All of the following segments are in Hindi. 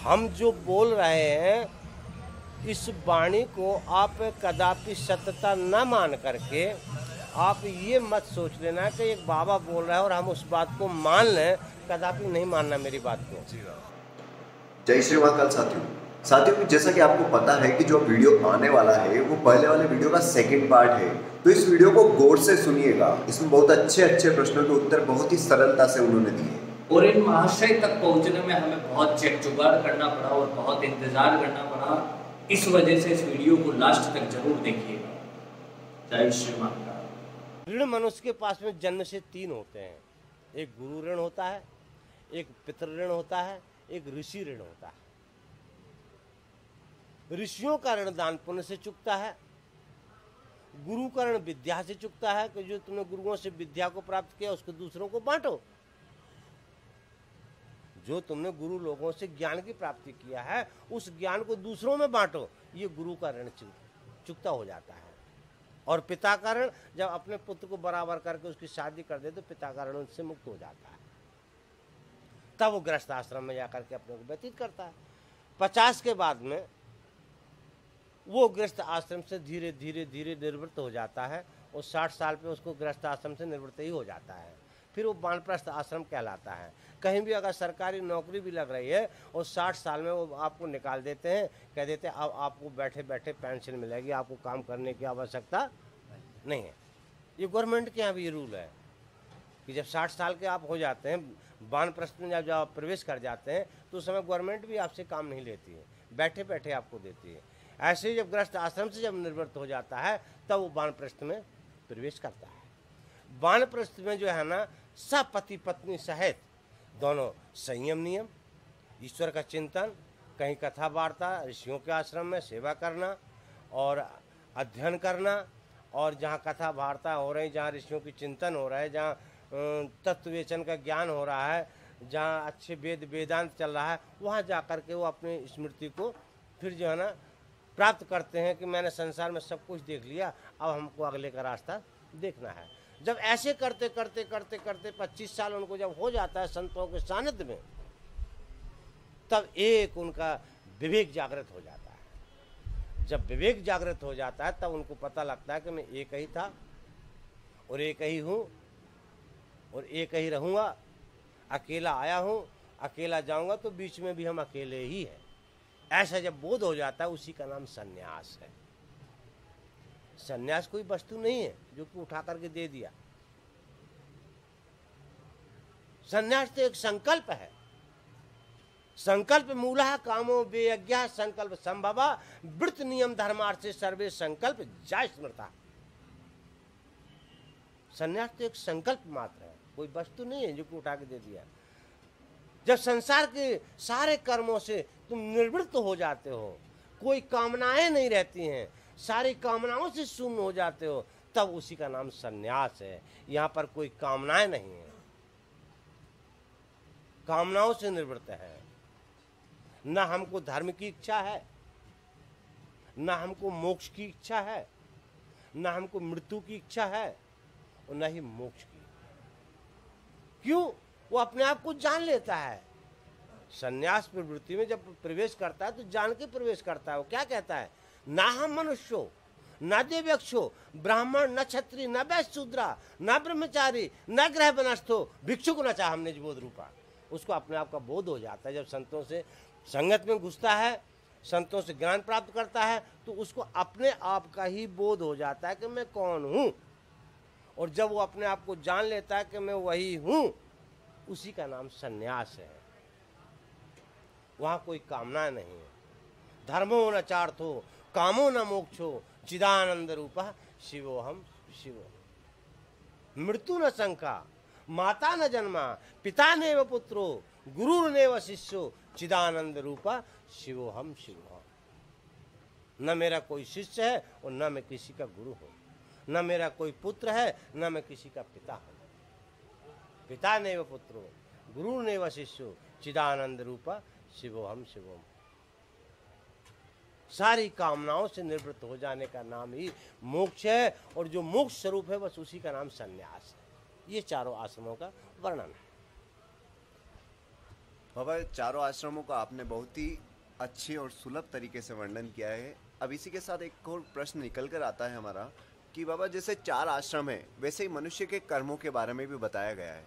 हम जो बोल रहे हैं इस वाणी को आप कदापि सत्यता न मान करके आप ये मत सोच लेना कि एक बाबा बोल रहा है और हम उस बात को मान लें। कदापि नहीं मानना मेरी बात को। जय श्री महाकाल साथियों, जैसा कि आपको पता है कि जो वीडियो आने वाला है वो पहले वाले वीडियो का सेकंड पार्ट है, तो इस वीडियो को गौर से सुनिएगा। इसमें बहुत अच्छे अच्छे प्रश्नों के उत्तर बहुत ही सरलता से उन्होंने दिए और इन महाशय तक पहुंचने में हमें बहुत चेक जुगाड़ करना पड़ा और बहुत इंतजार करना पड़ा। इस वजह से इस वीडियो को लास्ट तक जरूर देखिएगा। जय श्री महाकाल। ऋण मनुष्य के पास में जन्म से 3 होते हैं। एक गुरु ऋण होता है, एक पितृ ऋण होता है, एक ऋषि ऋण होता है। ऋषियों का ऋण दान पुण्य से चुकता है। गुरु का ऋण विद्या से चुकता है कि जो तुमने गुरुओं से विद्या को प्राप्त किया उसको दूसरों को बांटो। जो तुमने गुरु लोगों से ज्ञान की प्राप्ति किया है उस ज्ञान को दूसरों में बांटो। ये गुरु का ऋण चुकता हो जाता है। और पिता का ऋण जब अपने पुत्र को बराबर करके उसकी शादी कर दे तो पिता का ऋण उससे मुक्त हो जाता है। तब वो गृहस्थ आश्रम में जाकर के अपने को व्यतीत करता है। 50 के बाद में वो गृहस्थ आश्रम से धीरे धीरे धीरे निवृत्त हो जाता है और 60 साल पे उसको गृहस्थ आश्रम से निवृत्त ही हो जाता है। फिर वो वानप्रस्थ आश्रम कहलाता है। कहीं भी अगर सरकारी नौकरी भी लग रही है और 60 साल में वो आपको निकाल देते हैं, कह देते हैं अब आपको बैठे बैठे पेंशन मिलेगी, आपको काम करने की आवश्यकता नहीं है। ये गवर्नमेंट के यहाँ भी ये रूल है कि जब 60 साल के आप हो जाते हैं, वानप्रस्थ में जब आप प्रवेश कर जाते हैं तो उस समय गवर्नमेंट भी आपसे काम नहीं लेती है, बैठे बैठे आपको देती है। ऐसे ही जब गृहस्थ आश्रम से जब निवृत्त हो जाता है तब वो वानप्रस्थ में प्रवेश करता है। वानप्रस्थ में जो है ना, सब पति पत्नी सहित दोनों संयम नियम, ईश्वर का चिंतन, कहीं कथा वार्ता, ऋषियों के आश्रम में सेवा करना और अध्ययन करना, और जहाँ कथा वार्ता हो रही, जहाँ ऋषियों की चिंतन हो रहा है, जहाँ तत्ववेचन का ज्ञान हो रहा है, जहाँ अच्छे वेदांत चल रहा है, वहाँ जा कर के वो अपनी स्मृति को फिर जो है ना प्राप्त करते हैं कि मैंने संसार में सब कुछ देख लिया, अब हमको अगले का रास्ता देखना है। जब ऐसे करते करते करते करते 25 साल उनको जब हो जाता है संतों के सानिध्य में, तब एक उनका विवेक जागृत हो जाता है। जब विवेक जागृत हो जाता है तब उनको पता लगता है कि मैं एक ही था और एक ही हूँ और एक ही रहूँगा। अकेला आया हूँ, अकेला जाऊँगा, तो बीच में भी हम अकेले ही हैं। ऐसा जब बोध हो जाता है उसी का नाम सन्यास है। सन्यास कोई वस्तु नहीं है जो कि उठा करके दे दिया। सन्यास तो एक संकल्प है। संकल्प मूलः कामो व्यज्ञः संकल्प संभवा वृत्त नियम धर्मार्थे सर्वे संकल्प जा स्मृता। सन्यास तो एक संकल्प मात्र है, कोई वस्तु नहीं है जो कि उठा के दे दिया। जब संसार के सारे कर्मों से तुम निवृत्त हो जाते हो, कोई कामनाएं नहीं रहती हैं, सारी कामनाओं से शून्य हो जाते हो, तब उसी का नाम सन्यास है। यहाँ पर कोई कामनाएं नहीं है, कामनाओं से निवृत्त है। न हमको धर्म की इच्छा है, न हमको मोक्ष की इच्छा है, न हमको मृत्यु की इच्छा है और न ही मोक्ष की। क्यों? वो अपने आप को जान लेता है। सन्यास प्रवृत्ति में जब प्रवेश करता है तो जान के प्रवेश करता है। वो क्या कहता है? ना हम मनुष्यो, न देवयक्षो, ब्राह्मण, न क्षत्रिय, न वैश्य शूद्रा, न ब्रह्मचारी, न ग्रह बनस्थो, भिक्षुक न चाह हमने बोध रूपा। उसको अपने आप का बोध हो जाता है। जब संतों से संगत में घुसता है, संतों से ज्ञान प्राप्त करता है, तो उसको अपने आप का ही बोध हो जाता है कि मैं कौन हूँ। और जब वो अपने आप को जान लेता है कि मैं वही हूँ, उसी का नाम सन्यास है। वहाँ कोई कामना नहीं है। धर्मो न चार्थो, कामो न मोक्षो, चिदानंद रूपा शिवोहम शिवो। मृत्यु न शंका, माता न जन्मा, पिता नेव पुत्रो, गुरु नेव शिष्यो, चिदानंद रूपा शिवोहम शिवोहम। न मेरा कोई शिष्य है और न मैं किसी का गुरु हूँ, न मेरा कोई पुत्र है, न मैं किसी का पिता हूँ। पिता नेव पुत्रो, गुरु नेव शिष्यो, चिदानंद रूपा शिवोहम शिवोहम। सारी कामनाओं से निवृत्त हो जाने का नाम ही मोक्ष है, और जो मोक्ष स्वरूप है बस उसी का नाम सन्यास है। ये चारों आश्रमों का वर्णन है। बाबा, चारों आश्रमों का आपने बहुत ही अच्छे और सुलभ तरीके से वर्णन किया है। अब इसी के साथ एक और प्रश्न निकल कर आता है हमारा कि बाबा, जैसे 4 आश्रम है वैसे ही मनुष्य के कर्मों के बारे में भी बताया गया है,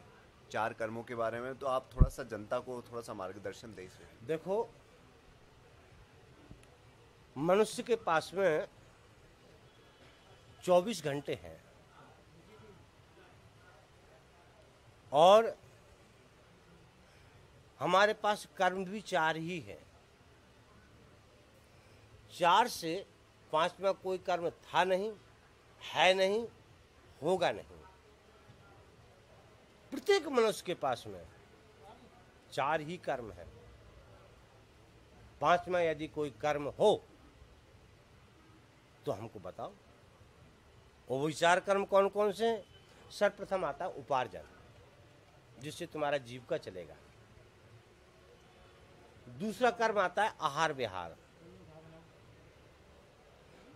4 कर्मों के बारे में, तो आप थोड़ा सा जनता को थोड़ा सा मार्गदर्शन दे सकते। देखो, मनुष्य के पास में 24 घंटे हैं और हमारे पास कर्म भी 4 ही है। 4 से 5 में कोई कर्म था नहीं, है नहीं, होगा नहीं। प्रत्येक मनुष्य के पास में 4 ही कर्म है। 5 में यदि कोई कर्म हो तो हमको बताओ। वो 4 कर्म कौन कौन से हैं? सर्वप्रथम आता है उपार्जन, जिससे तुम्हारा जीविका चलेगा। दूसरा कर्म आता है आहार विहार।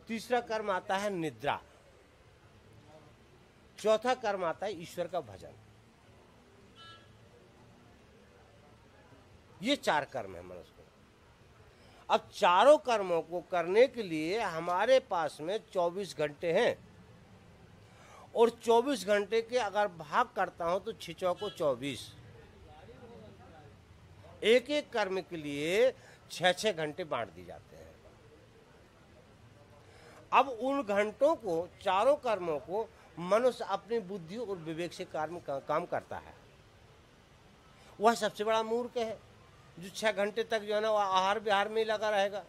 तीसरा कर्म आता है निद्रा। चौथा कर्म आता है ईश्वर का भजन। ये 4 कर्म है मनुष्य को। अब चारों कर्मों को करने के लिए हमारे पास में 24 घंटे हैं और 24 घंटे के अगर भाग करता हूं तो 6 चौको 24। एक एक कर्म के लिए 6-6 घंटे बांट दिए जाते हैं। अब उन घंटों को, चारों कर्मों को मनुष्य अपनी बुद्धि और विवेक से काम करता है। वह सबसे बड़ा मूर्ख है जो 6 घंटे तक जो है ना आहार विहार में ही लगा रहेगा।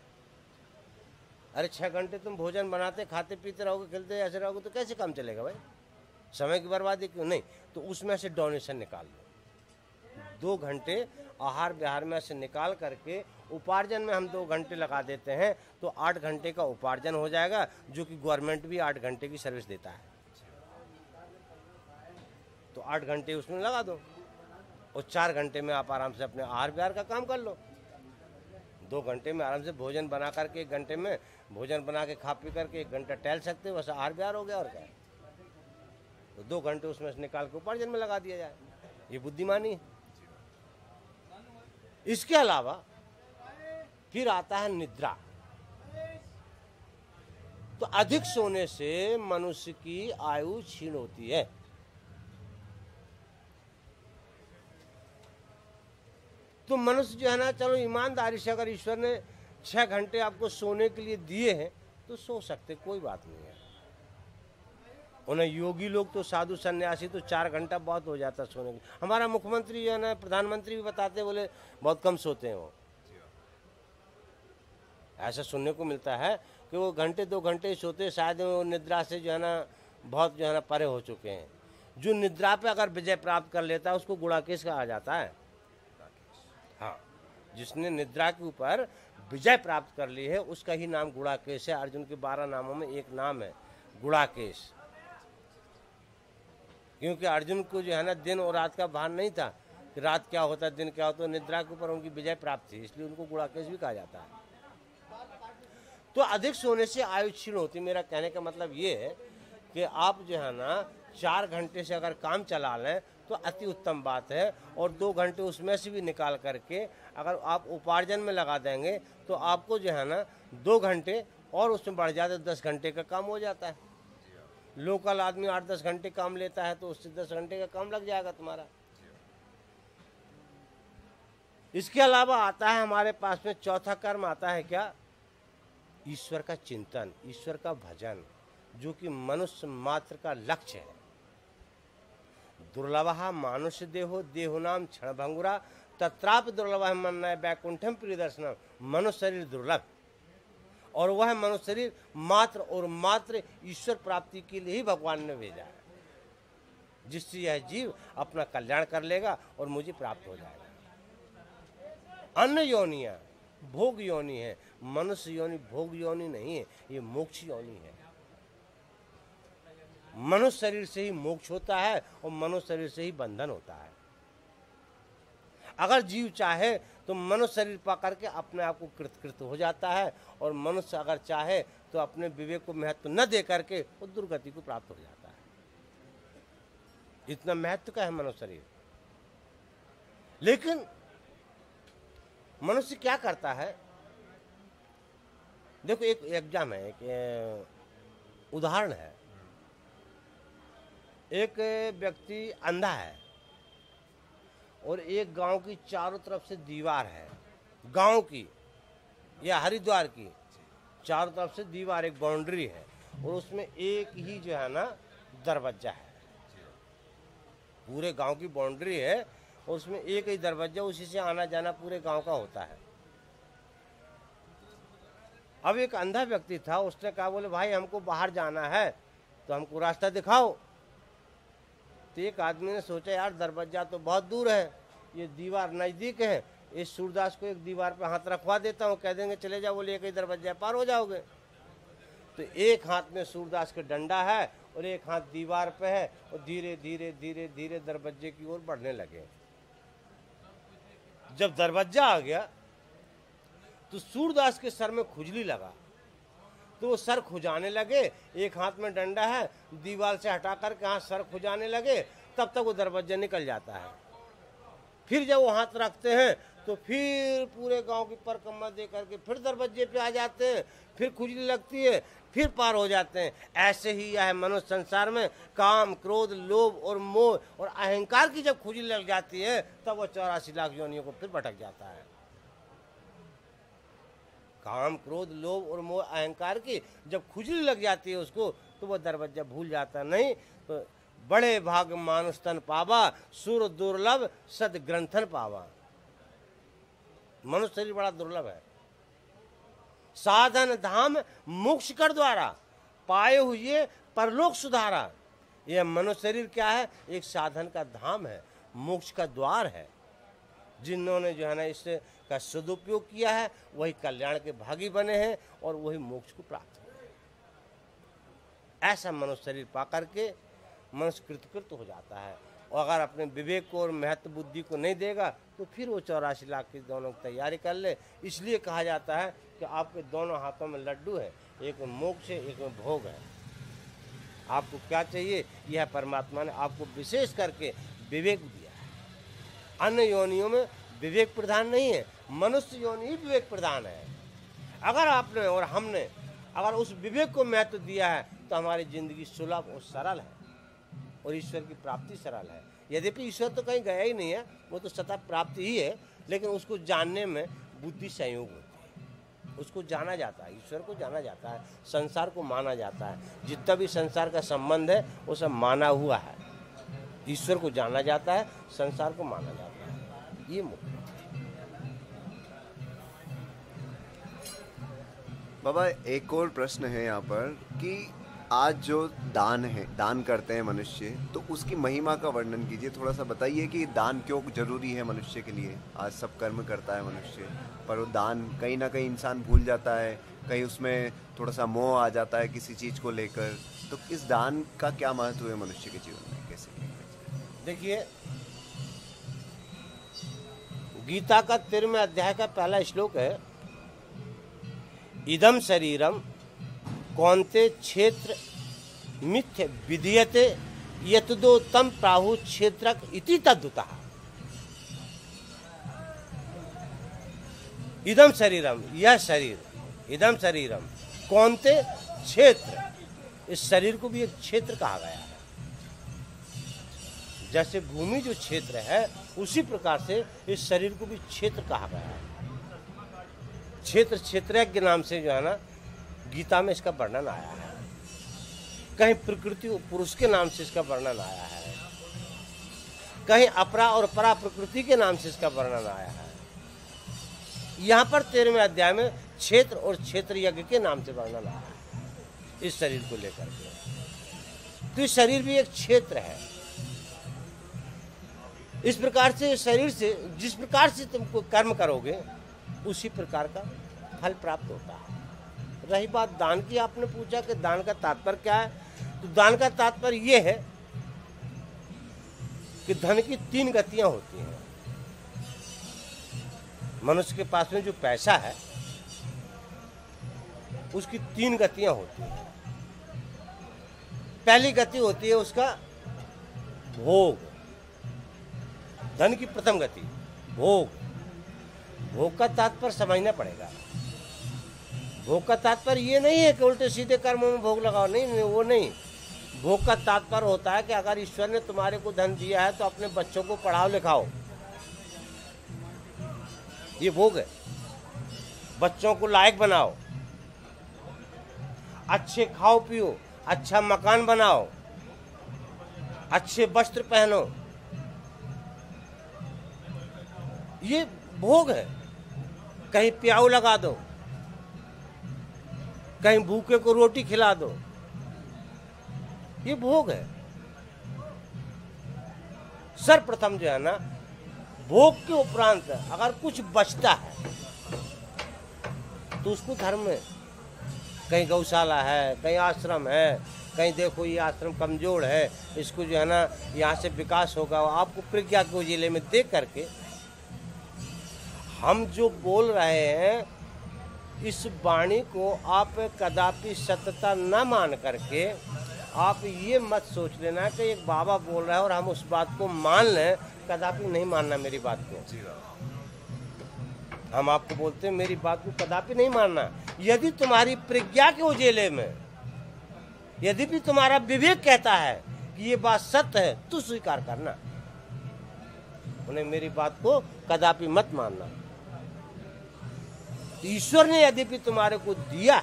अरे 6 घंटे तुम भोजन बनाते, खाते पीते रहोगे, खेलते ऐसे रहोगे तो कैसे काम चलेगा भाई? समय की बर्बादी क्यों? नहीं तो उसमें से डोनेशन निकाल लो। 2 घंटे आहार विहार में से निकाल करके उपार्जन में हम 2 घंटे लगा देते हैं तो 8 घंटे का उपार्जन हो जाएगा, जो कि गवर्नमेंट भी 8 घंटे की सर्विस देता है। तो 8 घंटे उसमें लगा दो और 4 घंटे में आप आराम से अपने आहार विहार का काम कर लो। 2 घंटे में आराम से भोजन बना करके, 1 घंटे में भोजन बना के खा पी करके 1 घंटा टहल सकते हो, बस आहार विहार हो गया और क्या। तो 2 घंटे उसमें से निकाल के उपार्जन में लगा दिया जाए, ये बुद्धिमानी है। इसके अलावा फिर आता है निद्रा। तो अधिक सोने से मनुष्य की आयु क्षीण होती है। तो मनुष्य जो है ना, चलो ईमानदारी से अगर ईश्वर ने 6 घंटे आपको सोने के लिए दिए हैं तो सो सकते, कोई बात नहीं है। उन्हें योगी लोग तो, साधु सन्यासी तो 4 घंटा बहुत हो जाता सोने के। हमारा मुख्यमंत्री जो है ना, प्रधानमंत्री भी बताते, बोले बहुत कम सोते हैं वो। ऐसा सुनने को मिलता है कि वो 1-2 घंटे ही सोते, शायद वो निद्रा से जो है ना बहुत जो है ना परे हो चुके हैं। जो निद्रा पे अगर विजय प्राप्त कर लेता है उसको गुणाकेश कहा जाता है। हाँ, जिसने निद्रा के ऊपर विजय प्राप्त कर ली है उसका ही नाम गुणाकेश है। अर्जुन के 12 नामों में एक नाम है गुणाकेश, क्योंकि अर्जुन को जो है ना दिन और रात का भान नहीं था कि रात क्या होता दिन क्या होता। निद्रा के ऊपर उनकी विजय प्राप्त थी, इसलिए उनको गुणाकेश भी कहा जाता है। तो अधिक सोने से आयु क्षीण होती। मेरा कहने का मतलब ये है कि आप जो है ना 4 घंटे से अगर काम चला लें तो अति उत्तम बात है, और 2 घंटे उसमें से भी निकाल करके अगर आप उपार्जन में लगा देंगे तो आपको जो है ना 2 घंटे और उसमें बढ़ जाते 10 घंटे का काम हो जाता है। लोकल आदमी 8-10 घंटे काम लेता है तो उससे 10 घंटे का काम लग जाएगा तुम्हारा। इसके अलावा आता है हमारे पास में चौथा कर्म आता है क्या? ईश्वर का चिंतन, ईश्वर का भजन, जो कि मनुष्य मात्र का लक्ष्य है। दुर्लभः मानुष देहो देहुनाम क्षणभंगुरा तत्रापि दुर्लभः मन्नाय वैकुंठम प्रियदर्शनम। मनुष्य शरीर दुर्लभ, और वह मनुष्य शरीर मात्र और मात्र ईश्वर प्राप्ति के लिए ही भगवान ने भेजा है, जिससे यह जीव अपना कल्याण कर लेगा और मुझे प्राप्त हो जाएगा। अन्य योनियां भोग योनि है, मनुष्य योनि भोग योनि नहीं है, ये मोक्ष योनि है। मनुष्य शरीर से ही मोक्ष होता है और मनुष्य शरीर से ही बंधन होता है। अगर जीव चाहे तो मनुष्य शरीर पा करके अपने आप को कृतकृत हो जाता है, और मनुष्य अगर चाहे तो अपने विवेक को महत्व न दे करके वो दुर्गति को प्राप्त हो जाता है। इतना महत्व का है मनुष्य शरीर। लेकिन मनुष्य क्या करता है, देखो एक एग्जाम है, एक उदाहरण है। एक व्यक्ति अंधा है और एक गांव की चारों तरफ से दीवार है, गांव की या हरिद्वार की चारों तरफ से दीवार, एक बाउंड्री है, और उसमें एक ही जो है ना दरवाजा है। पूरे गांव की बाउंड्री है और उसमें एक ही दरवाजा, उसी से आना जाना पूरे गांव का होता है। अब एक अंधा व्यक्ति था, उसने कहा बोले भाई हमको बाहर जाना है तो हमको रास्ता दिखाओ। तो एक आदमी ने सोचा यार दरवाजा तो बहुत दूर है, ये दीवार नज़दीक है, इस सूरदास को एक दीवार पे हाथ रखवा देता हूँ, कह देंगे चले जाओ, बोले एक ही दरवाजा पार हो जाओगे। तो एक हाथ में सूरदास का डंडा है और एक हाथ दीवार पे है, और धीरे धीरे धीरे धीरे दरवाजे की ओर बढ़ने लगे। जब दरवाजा आ गया तो सूरदास के सर में खुजली लगा, तो वो सर खुजाने लगे। एक हाथ में डंडा है, दीवार से हटा कर के हाथ सर खुजाने लगे, तब तक वो दरवाजा निकल जाता है। फिर जब वो हाथ रखते हैं तो फिर पूरे गांव की परिक्रमा दे करके फिर दरवाजे पे आ जाते हैं, फिर खुजली लगती है, फिर पार हो जाते हैं। ऐसे ही यह मनुष्य संसार में काम, क्रोध, लोभ और मोह और अहंकार की जब खुजली लग जाती है तब वो 84 लाख योनियों को फिर भटक जाता है। काम, क्रोध, लोभ और मोह अहंकार की जब खुजली लग जाती है उसको, तो वो दरवाजा भूल जाता नहीं। तो बड़े भाग मानुष तन पावा, सुर दुर्लभ सद ग्रंथन पावा। मनुष्य शरीर बड़ा दुर्लभ है। साधन धाम मोक्ष कर द्वारा, पाए हुए परलोक सुधारा। यह मनुष्य शरीर क्या है, एक साधन का धाम है, मोक्ष का द्वार है। जिन्होंने जो है ना इससे का सदुपयोग किया है वही कल्याण के भागी बने हैं और वही मोक्ष को प्राप्त हुए हैं। ऐसा मनुष्य शरीर पा करके मनुष्य कृतकृत हो जाता है। और अगर अपने विवेक को और महत्व बुद्धि को नहीं देगा तो फिर वो 84 लाख की दोनों की तैयारी कर ले। इसलिए कहा जाता है कि आपके दोनों हाथों में लड्डू है, एक में मोक्ष है, एक में भोग है। आपको क्या चाहिए, यह परमात्मा ने आपको विशेष करके विवेक दिया है। अन्य योनियों में विवेक प्रधान नहीं है, मनुष्य योनि ही विवेक प्रधान है। अगर आपने और हमने अगर उस विवेक को महत्व दिया है तो हमारी जिंदगी सुलभ और सरल है और ईश्वर की प्राप्ति सरल है। यद्यपि ईश्वर तो कहीं गया ही नहीं है, वो तो सतत प्राप्ति ही है, लेकिन उसको जानने में बुद्धि संयोग होती है। उसको जाना जाता है, ईश्वर को जाना जाता है, संसार को माना जाता है। जितना भी संसार का संबंध है वो सब माना हुआ है। ईश्वर को जाना जाता है, संसार को माना जाता है। ये मुख्य बाबा एक और प्रश्न है यहाँ पर कि आज जो दान है, दान करते हैं मनुष्य, तो उसकी महिमा का वर्णन कीजिए। थोड़ा सा बताइए कि दान क्यों जरूरी है मनुष्य के लिए। आज सब कर्म करता है मनुष्य, पर वो दान कहीं ना कहीं इंसान भूल जाता है, कहीं उसमें थोड़ा सा मोह आ जाता है किसी चीज़ को लेकर। तो इस दान का क्या महत्व है मनुष्य के जीवन में, कैसे? देखिए, गीता का 13वें अध्याय का पहला श्लोक है, इदम शरीरम कौन्ते क्षेत्र मिथ्य विधीयते यतदो तम प्राहु क्षेत्रक इति तद्दुतः। इदम शरीरम, यह शरीर, इदम शरीरम कौन्ते क्षेत्र, इस शरीर को भी एक क्षेत्र कहा गया है। जैसे भूमि जो क्षेत्र है उसी प्रकार से इस शरीर को भी क्षेत्र कहा गया है। क्षेत्र क्षेत्रज्ञ के नाम से जो है ना गीता में इसका वर्णन आया है। कहीं प्रकृति पुरुष के नाम से इसका वर्णन आया है, कहीं अपरा और परा प्रकृति के नाम से इसका वर्णन आया है। यहाँ पर 13वें अध्याय में क्षेत्र और क्षेत्र यज्ञ के नाम से वर्णन आया है इस शरीर को लेकर के। तो इस शरीर भी एक क्षेत्र है। इस प्रकार से शरीर से जिस प्रकार से तुम कर्म करोगे उसी प्रकार का फल प्राप्त होता है। रही बात दान की, आपने पूछा कि दान का तात्पर्य क्या है, तो दान का तात्पर्य ये है कि धन की 3 गतियां होती हैं। मनुष्य के पास में जो पैसा है उसकी 3 गतियां होती हैं। पहली गति होती है उसका भोग, धन की प्रथम गति भोग। भोग का तात्पर्य समझना पड़ेगा। भोग का तात्पर्य ये नहीं है कि उल्टे सीधे कर्मों में भोग लगाओ, नहीं, वो नहीं। भोग का तात्पर्य होता है कि अगर ईश्वर ने तुम्हारे को धन दिया है तो अपने बच्चों को पढ़ाओ लिखाओ, ये भोग है। बच्चों को लायक बनाओ, अच्छे खाओ पियो, अच्छा मकान बनाओ, अच्छे वस्त्र पहनो, ये भोग है। कहीं प्याऊ लगा दो, कहीं भूखे को रोटी खिला दो, ये भोग है। सर्वप्रथम जो है ना, भोग के उपरांत अगर कुछ बचता है तो उसको धर्म में, कहीं गौशाला है, कहीं आश्रम है, कहीं देखो ये आश्रम कमजोर है, इसको जो है ना यहाँ से विकास होगा। आपको प्रज्ञा को जिले में देख करके हम जो बोल रहे हैं, इस वाणी को आप कदापि सत्यता न मान करके आप ये मत सोच लेना कि एक बाबा बोल रहा है और हम उस बात को मान लें। कदापि नहीं मानना मेरी बात को। हम आपको बोलते हैं मेरी बात को कदापि नहीं मानना। यदि तुम्हारी प्रज्ञा के उजेले में, यदि भी तुम्हारा विवेक कहता है कि ये बात सत्य है, तो स्वीकार करना, उन्हें मेरी बात को कदापि मत मानना। ईश्वर ने यदि भी तुम्हारे को दिया,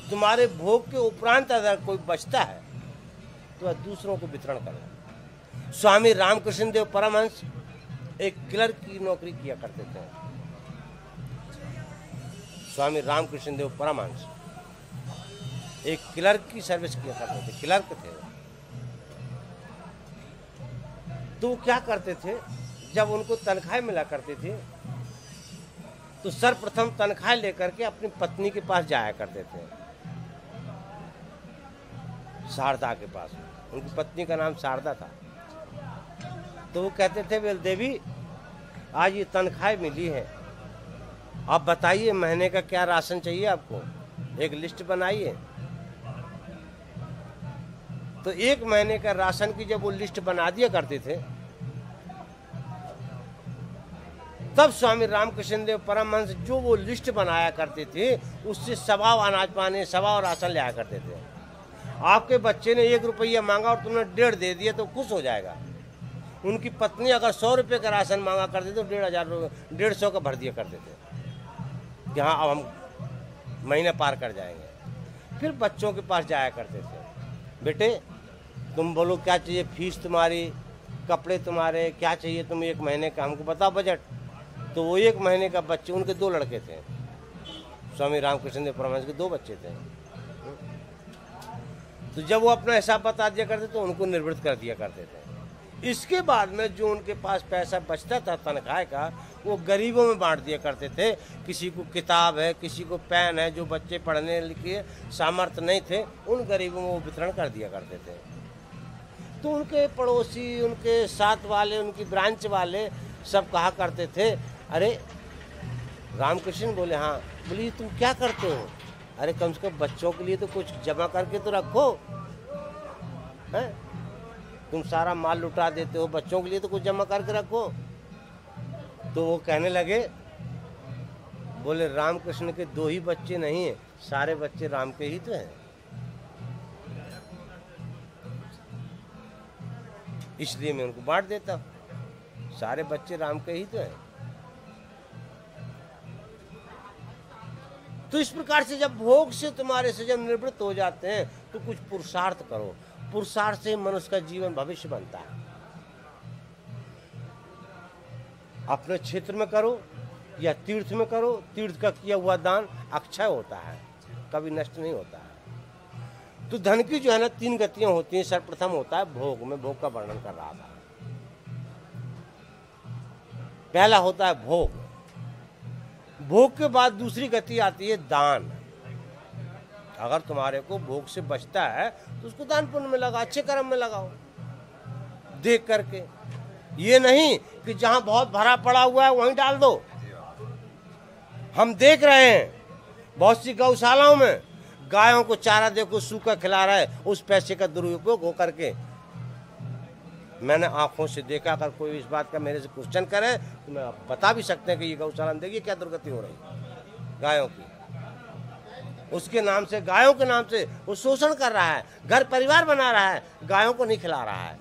तुम्हारे भोग के उपरांत अगर कोई बचता है तो वह दूसरों को वितरण करना। स्वामी रामकृष्ण देव परमहंस एक क्लर्क की नौकरी किया करते थे। स्वामी रामकृष्ण देव परमहंस एक क्लर्क की सर्विस किया करते थे, क्लर्क थे। तो वो क्या करते थे, जब उनको तनख्वाह मिला करती थी तो सर्वप्रथम तनख्वाह लेकर के अपनी पत्नी के पास जाया करते थे, शारदा के पास। उनकी पत्नी का नाम शारदा था। तो वो कहते थे, वेल देवी, आज ये तनख्वाह मिली है, आप बताइए महीने का क्या राशन चाहिए आपको, एक लिस्ट बनाइए। तो एक महीने का राशन की जब वो लिस्ट बना दिया करते थे, तब स्वामी रामकृष्ण देव परमहंस जो वो लिस्ट बनाया करते थे, उससे सवा अनाज पानी, सवा राशन लाया करते थे। आपके बच्चे ने 1 रुपया मांगा और तुमने 1.5 दे दिया तो खुश हो जाएगा। उनकी पत्नी अगर 100 रुपये का राशन मांगा करते तो 1,500 का भर दिया करते थे कि हाँ अब हम महीना पार कर जाएंगे। फिर बच्चों के पास जाया करते थे, बेटे तुम बोलो क्या चाहिए, फीस तुम्हारी, कपड़े तुम्हारे, क्या चाहिए तुम 1 महीने का, हमको बताओ बजट। तो वो 1 महीने का बच्चे, उनके 2 लड़के थे, स्वामी रामकृष्ण देव परमहंस के 2 बच्चे थे। तो जब वो अपना हिसाब बता दिया करते तो उनको निवृत्त कर दिया करते थे। इसके बाद में जो उनके पास पैसा बचता था तनख्वाह का, वो गरीबों में बांट दिया करते थे। किसी को किताब है, किसी को पेन है, जो बच्चे पढ़ने लिखे सामर्थ्य नहीं थे, उन गरीबों में वो वितरण कर दिया करते थे। तो उनके पड़ोसी, उनके साथ वाले, उनकी ब्रांच वाले सब कहा करते थे, अरे रामकृष्ण बोले, हाँ। बोले तुम क्या करते हो? अरे कम से कम बच्चों के लिए तो कुछ जमा करके तो रखो, हैं? तुम सारा माल लुटा देते हो, बच्चों के लिए तो कुछ जमा करके रखो। तो वो कहने लगे, बोले रामकृष्ण के 2 ही बच्चे नहीं है, सारे बच्चे राम के ही तो हैं, इसलिए मैं उनको बांट देता हूँ, सारे बच्चे राम के ही तो हैं। तो इस प्रकार से जब भोग से तुम्हारे से जब निवृत्त हो जाते हैं तो कुछ पुरुषार्थ करो। पुरुषार्थ से मनुष्य का जीवन भविष्य बनता है। अपने क्षेत्र में करो या तीर्थ में करो, तीर्थ का किया हुआ दान अक्षय होता है, कभी नष्ट नहीं होता है। तो धन की जो है ना 3 गतियां होती हैं। सर्वप्रथम होता है भोग, में भोग का वर्णन कर रहा था। पहला होता है भोग, भोग के बाद दूसरी गति आती है दान। अगर तुम्हारे को भोग से बचता है तो उसको दान पुण्य में लगाओ, अच्छे कर्म में लगाओ, देख करके। ये नहीं कि जहां बहुत भरा पड़ा हुआ है वहीं डाल दो। हम देख रहे हैं बहुत सी गौशालाओं में गायों को चारा देखो सूखा खिला रहा है, उस पैसे का दुरुपयोग हो करके मैंने आंखों से देखा। अगर कोई इस बात का मेरे से क्वेश्चन करे तो मैं बता भी सकते हैं कि ये गौशाला में देखिए क्या दुर्गति हो रही है गायों की। उसके नाम से, गायों के नाम से वो शोषण कर रहा है, घर परिवार बना रहा है, गायों को नहीं खिला रहा है।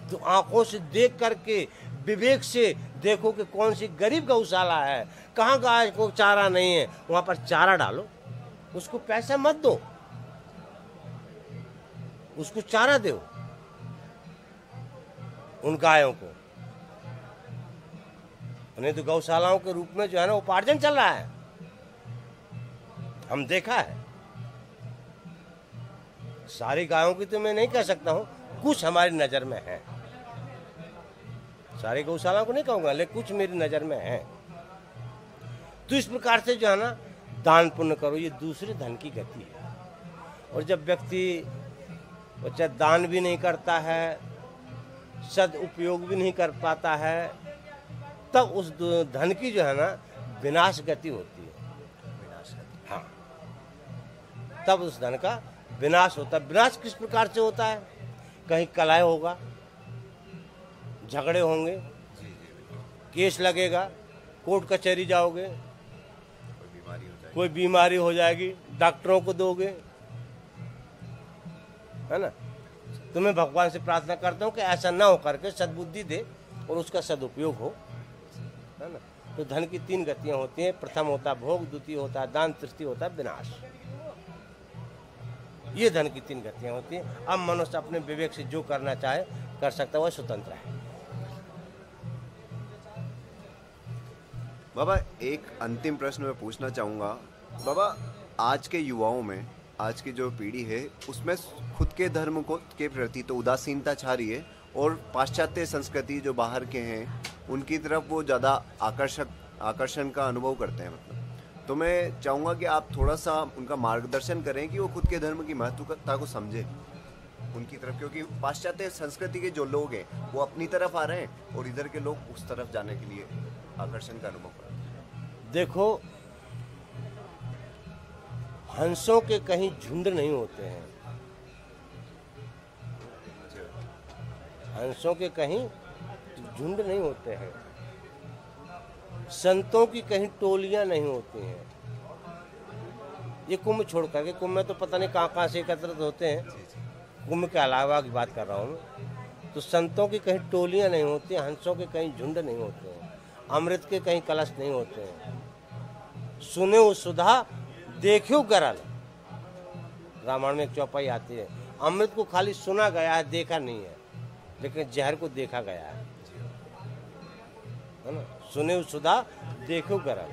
तो आंखों से देख करके विवेक से देखो कि कौन सी गरीब गौशाला है, कहाँ गाय को चारा नहीं है, वहां पर चारा डालो, उसको पैसा मत दो, उसको चारा दो उन गायों को। नहीं तो गौशालाओं के रूप में जो है ना उपार्जन चल रहा है, हम देखा है। सारी गायों की तो मैं नहीं कह सकता हूं, कुछ हमारी नजर में है। सारी गौशालाओं को नहीं कहूंगा, लेकिन कुछ मेरी नजर में है। तो इस प्रकार से जो है ना दान पुण्य करो, ये दूसरे धन की गति है। और जब व्यक्ति बच्चा दान भी नहीं करता है, सदउपयोग भी नहीं कर पाता है, तब उस धन की जो है ना विनाश गति होती है। हाँ, तब उस धन का विनाश होता है। विनाश किस प्रकार से होता है? कहीं कलह होगा, झगड़े होंगे, केस लगेगा, कोर्ट कचहरी जाओगे, कोई बीमारी हो जाएगी, डॉक्टरों को दोगे, है ना। तो मैं भगवान से प्रार्थना करता हूँ कि ऐसा ना हो करके सद्बुद्धि दे और उसका सदुपयोग हो, है ना। तो धन की 3 गतियां होती हैं। प्रथम होता है भोग, द्वितीय होता है दान, तृतीय होता है विनाश। ये धन की 3 गतियां होती हैं। अब मनुष्य अपने विवेक से जो करना चाहे कर सकता है, वह स्वतंत्र है। बाबा एक अंतिम प्रश्न मैं पूछना चाहूँगा। बाबा आज के युवाओं में, आज की जो पीढ़ी है उसमें खुद के धर्म को के प्रति तो उदासीनता छा रही है, और पाश्चात्य संस्कृति जो बाहर के हैं उनकी तरफ वो ज़्यादा आकर्षण का अनुभव करते हैं। मतलब तो मैं चाहूँगा कि आप थोड़ा सा उनका मार्गदर्शन करें कि वो खुद के धर्म की महत्वता को समझें उनकी तरफ, क्योंकि पाश्चात्य संस्कृति के जो लोग हैं वो अपनी तरफ आ रहे हैं और इधर के लोग उस तरफ जाने के लिए आकर्षण का अनुभव कर रहे हैं। देखो, हंसों के कहीं झुंड नहीं होते हैं, हंसों के कहीं झुंड नहीं होते हैं, संतों की कहीं टोलियां नहीं होती हैं। ये कुंभ छोड़ करके, कुंभ में तो पता नहीं कहाँ से एकत्रित होते हैं, कुंभ के अलावा की बात कर रहा हूँ। तो संतों की कहीं टोलियां नहीं होती, हंसों के कहीं झुंड नहीं होते हैं, अमृत के कहीं कलश नहीं होते हैं। सुने सुधा देखियो गरल, रामायण में एक चौपाई आती है। अमृत को खाली सुना गया है, देखा नहीं है, लेकिन जहर को देखा गया है ना। सुने सुधा देखो गरल।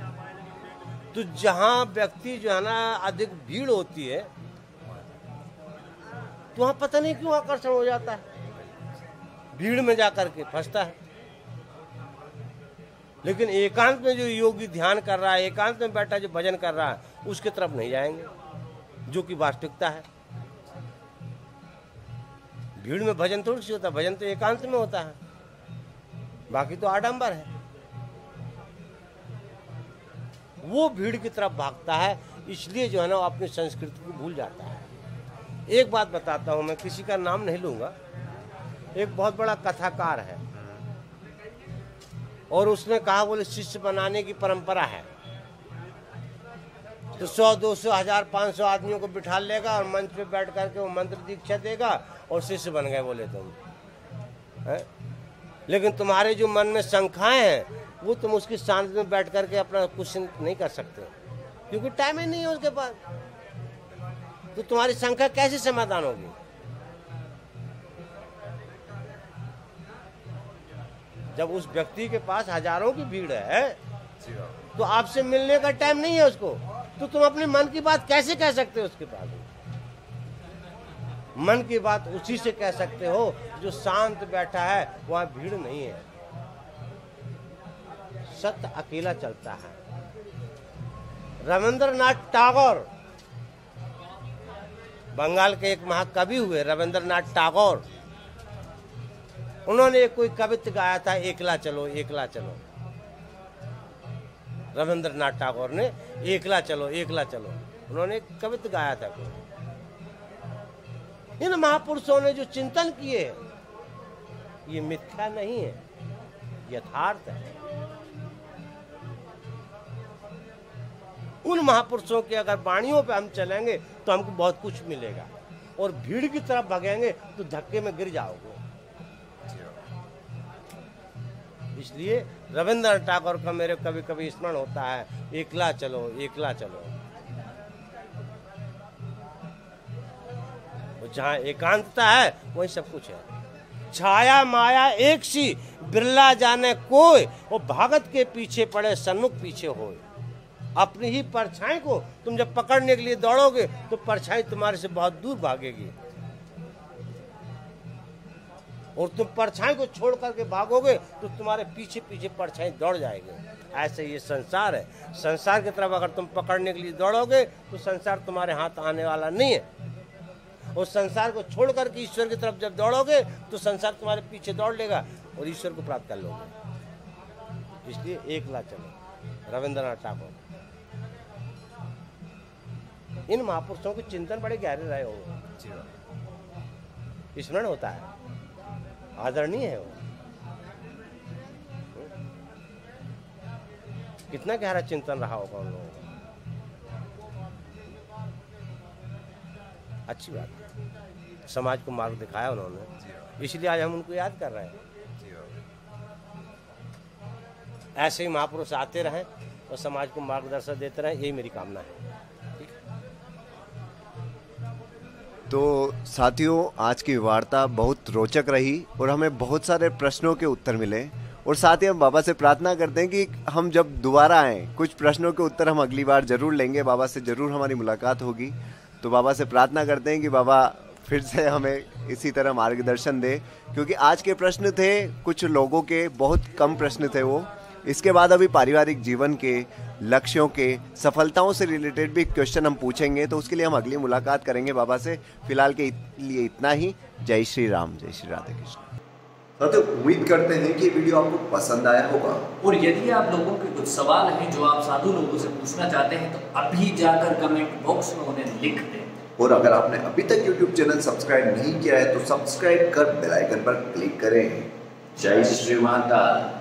तो जहाँ व्यक्ति जो है ना अधिक भीड़ होती है, तो वहाँ पता नहीं क्यों आकर्षण हो जाता है, भीड़ में जाकर के फंसता है। लेकिन एकांत में जो योगी ध्यान कर रहा है, एकांत में बैठा जो भजन कर रहा है, उसकी तरफ नहीं जाएंगे, जो कि वास्तविकता है। भीड़ में भजन थोड़ी सी होता है, भजन तो एकांत में होता है, बाकी तो आडंबर है। वो भीड़ की तरफ भागता है, इसलिए जो है ना अपनी संस्कृति को भूल जाता है। एक बात बताता हूं, मैं किसी का नाम नहीं लूंगा। एक बहुत बड़ा कथाकार है और उसने कहा बोले शिष्य बनाने की परंपरा है, तो 100, 200, 1000, 500 आदमियों को बिठा लेगा और मंच पे बैठ करके वो मंत्र दीक्षा देगा और शिष्य बन गए बोले तुम है? लेकिन तुम्हारे जो मन में शंखाएं हैं वो तुम उसकी शांति में बैठ करके अपना कुछ नहीं कर सकते, क्योंकि टाइम ही नहीं है उसके पास। तो तुम्हारी शंका कैसे समाधान होगी? जब उस व्यक्ति के पास हजारों की भीड़ है तो आपसे मिलने का टाइम नहीं है उसको, तो तुम अपने मन की बात कैसे कह सकते हो उसके पास? मन की बात उसी से कह सकते हो जो शांत बैठा है, वहां भीड़ नहीं है। सत्य अकेला चलता है। रविंद्रनाथ टैगोर बंगाल के एक महाकवि हुए, रविंद्रनाथ टैगोर। उन्होंने कोई कवित्व गाया था, एकला चलो एकला चलो। रविंद्रनाथ टैगोर ने एकला चलो एकला चलो, उन्होंने एक कवित्व गाया था। इन महापुरुषों ने जो चिंतन किए ये मिथ्या नहीं है, यथार्थ है। उन महापुरुषों की अगर वाणियों पे हम चलेंगे तो हमको बहुत कुछ मिलेगा, और भीड़ की तरफ भागेंगे तो धक्के में गिर जाओगे। इसलिए रविंद्रनाथ टैगोर का मेरे कभी कभी स्मरण होता है, एकला चलो एकला चलो। जहाँ एकांतता है वही सब कुछ है। छाया माया एक सी बिरला जाने कोई, वो भागत के पीछे पड़े सन्मुख पीछे होए। अपनी ही परछाई को तुम जब पकड़ने के लिए दौड़ोगे तो परछाई तुम्हारे से बहुत दूर भागेगी, और तुम परछाई को छोड़ करके भागोगे तो तुम्हारे पीछे पीछे परछाई दौड़ जाएगी। ऐसे ये संसार है। संसार की तरफ अगर तुम पकड़ने के लिए दौड़ोगे तो संसार तुम्हारे हाथ आने वाला नहीं है, और संसार को छोड़ करके ईश्वर की तरफ जब दौड़ोगे तो संसार तुम्हारे पीछे दौड़ लेगा और ईश्वर को प्राप्त कर लोगे। इसलिए एकला चलो, रविंद्रनाथ टैगोर। इन महापुरुषों के चिंतन बड़े गहरे रहे होंगे, स्मरण होता है, आदरणीय है वो। कितना गहरा चिंतन रहा होगा उन लोगों का। अच्छी बात है, समाज को मार्ग दिखाया उन्होंने, इसलिए आज हम उनको याद कर रहे हैं। ऐसे ही महापुरुष आते रहें और समाज को मार्गदर्शन देते रहें, यही मेरी कामना है। तो साथियों, आज की वार्ता बहुत रोचक रही और हमें बहुत सारे प्रश्नों के उत्तर मिले, और साथ ही हम बाबा से प्रार्थना करते हैं कि हम जब दोबारा आएँ कुछ प्रश्नों के उत्तर हम अगली बार जरूर लेंगे, बाबा से जरूर हमारी मुलाकात होगी। तो बाबा से प्रार्थना करते हैं कि बाबा फिर से हमें इसी तरह मार्गदर्शन दे, क्योंकि आज के प्रश्न थे कुछ लोगों के, बहुत कम प्रश्न थे वो। इसके बाद अभी पारिवारिक जीवन के, लक्ष्यों के, सफलताओं से रिलेटेड भी क्वेश्चन हम पूछेंगे, तो उसके लिए हम अगली मुलाकात करेंगे बाबा से। फिलहाल के लिए इतना ही। जय श्री राम, जय श्री राधे कृष्ण। तो उम्मीद करते हैं कि वीडियो आपको पसंद आया होगा, और यदि आप लोगों के कुछ सवाल हैं जो आप साधु लोगों से पूछना चाहते हैं तो अभी जाकर कमेंट बॉक्स में उन्हें लिख दें। और अगर आपने अभी तक YouTube चैनल सब्सक्राइब नहीं किया है तो सब्सक्राइब कर बेल आइकन पर क्लिक करें। जय श्री महाकाल।